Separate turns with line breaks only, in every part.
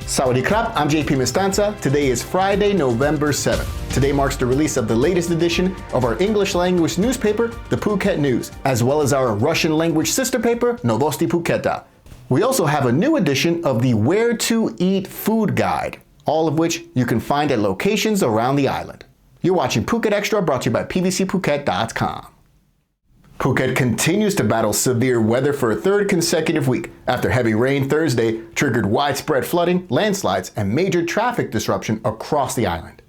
Sawadee krap, I'm JP Mestanza. Today is Friday, November 7th. Today marks the release of the latest edition of our English language newspaper, the Phuket News, as well as our Russian language sister paper, Novosti Phuketa. We also have a new edition of the Where to Eat Food Guide, all of which you can find at locations around the island. You're watching Phuket Xtra, brought to you by pvcphuket.com. Phuket continues to battle severe weather for a third consecutive week after heavy rain Thursday triggered widespread flooding, landslides, and major traffic disruption across the island.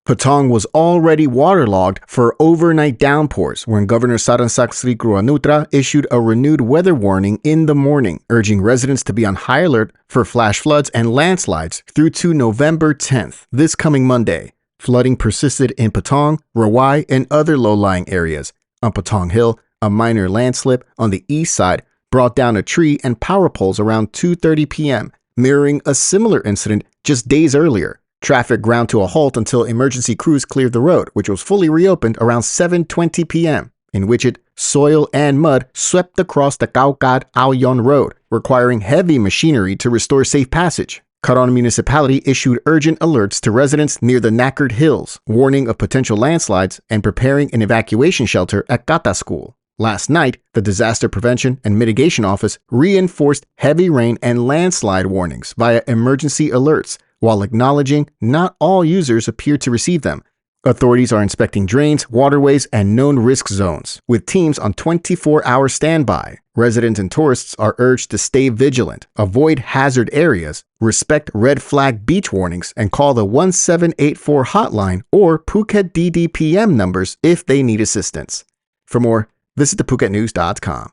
Patong was already waterlogged for overnight downpours when Governor Saransak Srikruanutra issued a renewed weather warning in the morning, urging residents to be on high alert for flash floods and landslides through to November 10th, this coming Monday. Flooding persisted in Patong, Rawai, and other low-lying areas. On Patong Hill, a minor landslip on the east side brought down a tree and power poles around 2:30 p.m., mirroring a similar incident just days earlier. Traffic ground to a halt until emergency crews cleared the road, which was fully reopened around 7:20 p.m., in which soil and mud swept across the Kaukad Aoyon Road, requiring heavy machinery to restore safe passage. Karon municipality issued urgent alerts to residents near the Knackered Hills, warning of potential landslides and preparing an evacuation shelter at Kata School. Last night, the Disaster Prevention and Mitigation Office reinforced heavy rain and landslide warnings via emergency alerts, while acknowledging not all users appear to receive them. Authorities are inspecting drains, waterways, and known risk zones, with teams on 24-hour standby. Residents and tourists are urged to stay vigilant, avoid hazard areas, respect red flag beach warnings, and call the 1784 hotline or Phuket DDPM numbers if they need assistance. For more, visit thephuket.news.com.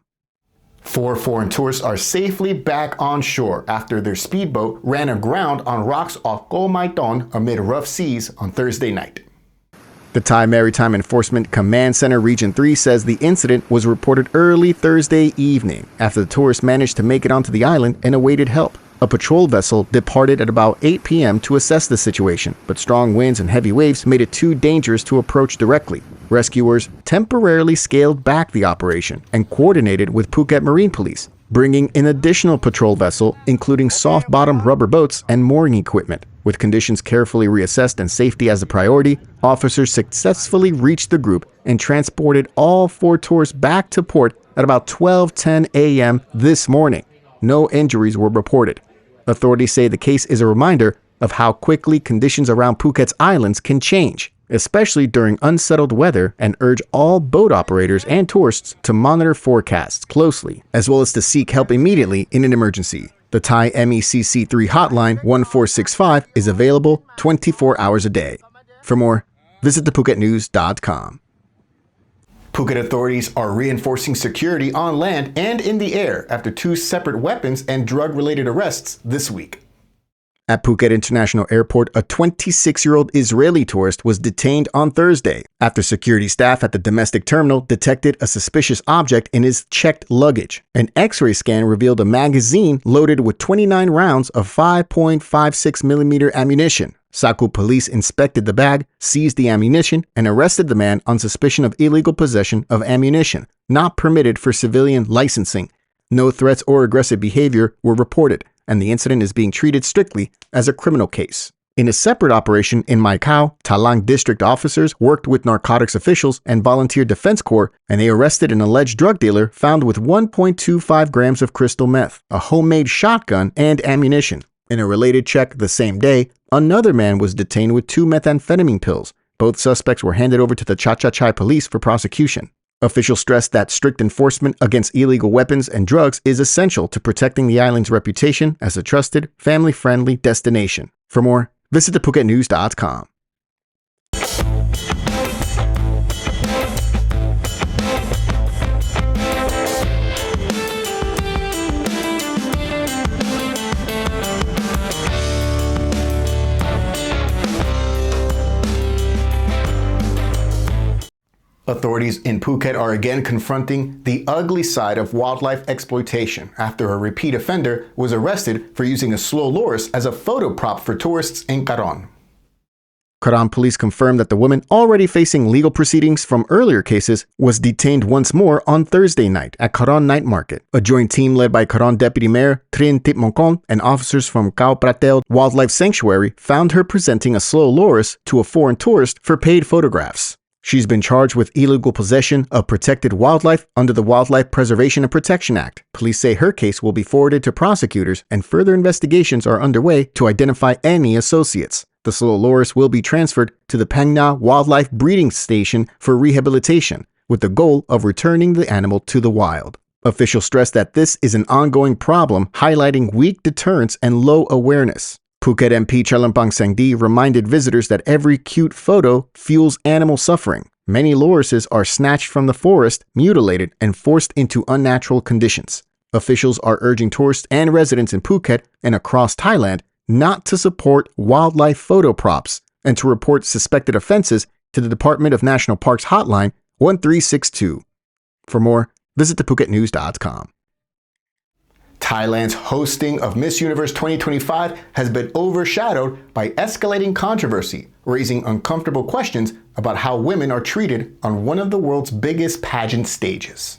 4 foreign tourists are safely back on shore after their speedboat ran aground on rocks off Koh Mai Thon amid rough seas on Thursday night.
The Thai Maritime Enforcement Command Center Region 3 says the incident was reported early Thursday evening after the tourists managed to make it onto the island and awaited help. A patrol vessel departed at about 8 p.m. to assess the situation, but strong winds and heavy waves made it too dangerous to approach directly. Rescuers temporarily scaled back the operation and coordinated with Phuket Marine Police, bringing an additional patrol vessel, including soft-bottom rubber boats and mooring equipment. With conditions carefully reassessed and safety as a priority, officers successfully reached the group and transported all 4 tourists back to port at about 12:10 a.m. this morning. No injuries were reported. Authorities say the case is a reminder of how quickly conditions around Phuket's islands can change, especially during unsettled weather, and urge all boat operators and tourists to monitor forecasts closely, as well as to seek help immediately in an emergency. The Thai MECC3 hotline 1465 is available 24 hours a day. For more, visit thephuket.news.com.
Phuket authorities are reinforcing security on land and in the air after 2 separate weapons and drug-related arrests this week.
At Phuket International Airport, a 26-year-old Israeli tourist was detained on Thursday after security staff at the domestic terminal detected a suspicious object in his checked luggage. An X-ray scan revealed a magazine loaded with 29 rounds of 5.56mm ammunition. Saku police inspected the bag, seized the ammunition, and arrested the man on suspicion of illegal possession of ammunition, not permitted for civilian licensing. No threats or aggressive behavior were reported, and the incident is being treated strictly as a criminal case. In a separate operation in Mai Khao, Thalang district officers worked with narcotics officials and volunteer defense corps, and they arrested an alleged drug dealer found with 1.25 grams of crystal meth, a homemade shotgun, and ammunition. In a related check the same day, another man was detained with 2 methamphetamine pills. Both suspects were handed over to the Cha-Cha-Chai police for prosecution. Officials stressed that strict enforcement against illegal weapons and drugs is essential to protecting the island's reputation as a trusted, family-friendly destination. For more, visit thephuket.news.com.
Authorities in Phuket are again confronting the ugly side of wildlife exploitation after a repeat offender was arrested for using a slow loris as a photo prop for tourists in Karon.
Karon police confirmed that the woman, already facing legal proceedings from earlier cases, was detained once more on Thursday night at Karon Night Market. A joint team led by Karon Deputy Mayor Trin Tipmonkon and officers from Koh Prateo Wildlife Sanctuary found her presenting a slow loris to a foreign tourist for paid photographs. She's been charged with illegal possession of protected wildlife under the Wildlife Preservation and Protection Act. Police say her case will be forwarded to prosecutors and further investigations are underway to identify any associates. The slow loris will be transferred to the Phang Nga Wildlife Breeding Station for rehabilitation, with the goal of returning the animal to the wild. Officials stress that this is an ongoing problem, highlighting weak deterrence and low awareness. Phuket MP Chalampang Sangdi reminded visitors that every cute photo fuels animal suffering. Many lorises are snatched from the forest, mutilated, and forced into unnatural conditions. Officials are urging tourists and residents in Phuket and across Thailand not to support wildlife photo props and to report suspected offenses to the Department of National Parks hotline 1362. For more, visit thephuketnews.com.
Thailand's hosting of Miss Universe 2025 has been overshadowed by escalating controversy, raising uncomfortable questions about how women are treated on one of the world's biggest pageant stages.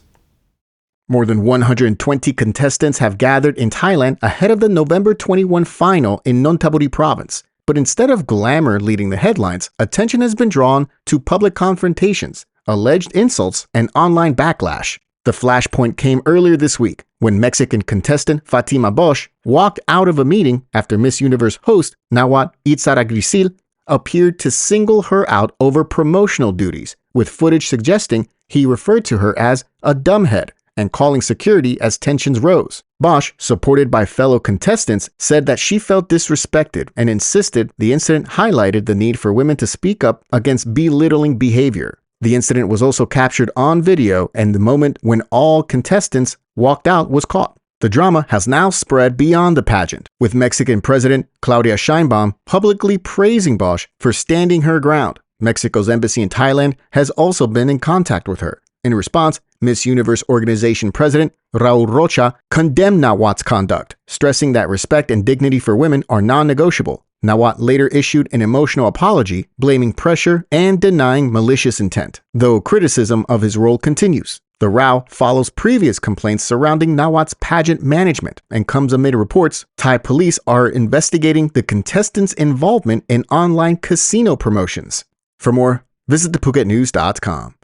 More than 120 contestants have gathered in Thailand ahead of the November 21 final in Nonthaburi province. But instead of glamour leading the headlines, attention has been drawn to public confrontations, alleged insults, and online backlash. The flashpoint came earlier this week when Mexican contestant Fatima Bosch walked out of a meeting after Miss Universe host Nawat Itzaragrisil appeared to single her out over promotional duties, with footage suggesting he referred to her as a dumbhead and calling security as tensions rose. Bosch, supported by fellow contestants, said that she felt disrespected and insisted the incident highlighted the need for women to speak up against belittling behavior. The incident was also captured on video, and the moment when all contestants walked out was caught. The drama has now spread beyond the pageant, with Mexican President Claudia Sheinbaum publicly praising Bosch for standing her ground. Mexico's embassy in Thailand has also been in contact with her. In response, Miss Universe organization president Raul Rocha condemned Nawat's conduct, stressing that respect and dignity for women are non-negotiable. Nawat later issued an emotional apology, blaming pressure and denying malicious intent, though criticism of his role continues. The row follows previous complaints surrounding Nawat's pageant management and comes amid reports Thai police are investigating the contestants' involvement in online casino promotions. For more, visit thephuketnews.com.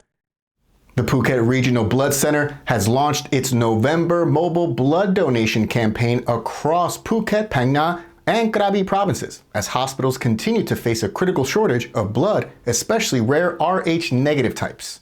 The Phuket Regional Blood Center has launched its November mobile blood donation campaign across Phuket, Phang Nga, and Krabi provinces as hospitals continue to face a critical shortage of blood, especially rare Rh negative types.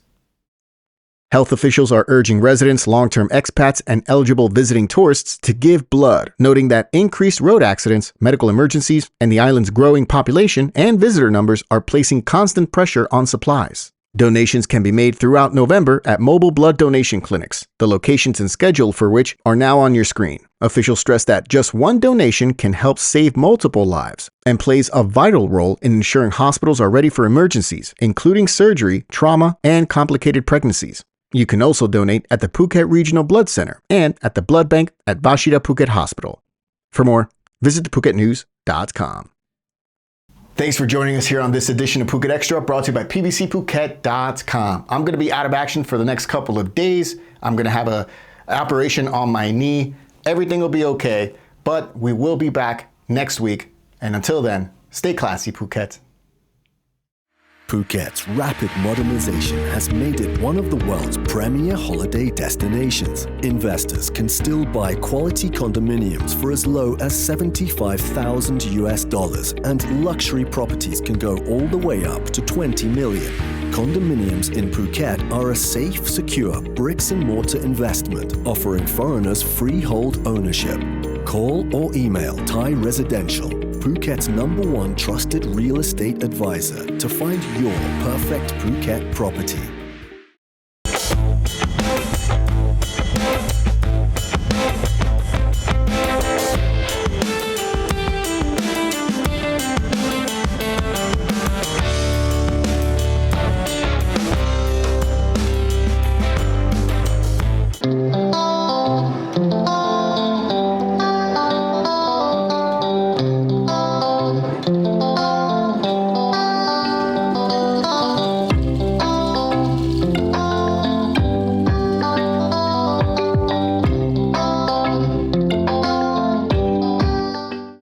Health officials are urging residents, long-term expats, and eligible visiting tourists to give blood, noting that increased road accidents, medical emergencies, and the island's growing population and visitor numbers are placing constant pressure on supplies. Donations can be made throughout November at mobile blood donation clinics, the locations and schedule for which are now on your screen. Officials stress that just one donation can help save multiple lives and plays a vital role in ensuring hospitals are ready for emergencies, including surgery, trauma, and complicated pregnancies. You can also donate at the Phuket Regional Blood Center and at the blood bank at Vashida Phuket Hospital. For more, visit thephuketnews.com.
Thanks for joining us here on this edition of Phuket Extra, brought to you by pbcphuket.com. I'm going to be out of action for the next couple of days. I'm going to have an operation on my knee. Everything will be okay, but we will be back next week. And until then, stay classy, Phuket.
Phuket's rapid modernization has made it one of the world's premier holiday destinations. Investors can still buy quality condominiums for as low as $75,000, and luxury properties can go all the way up to $20 million. Condominiums in Phuket are a safe, secure bricks-and-mortar investment, offering foreigners freehold ownership. Call or email Thai Residential, Phuket's #1 trusted real estate advisor, to find your perfect Phuket property.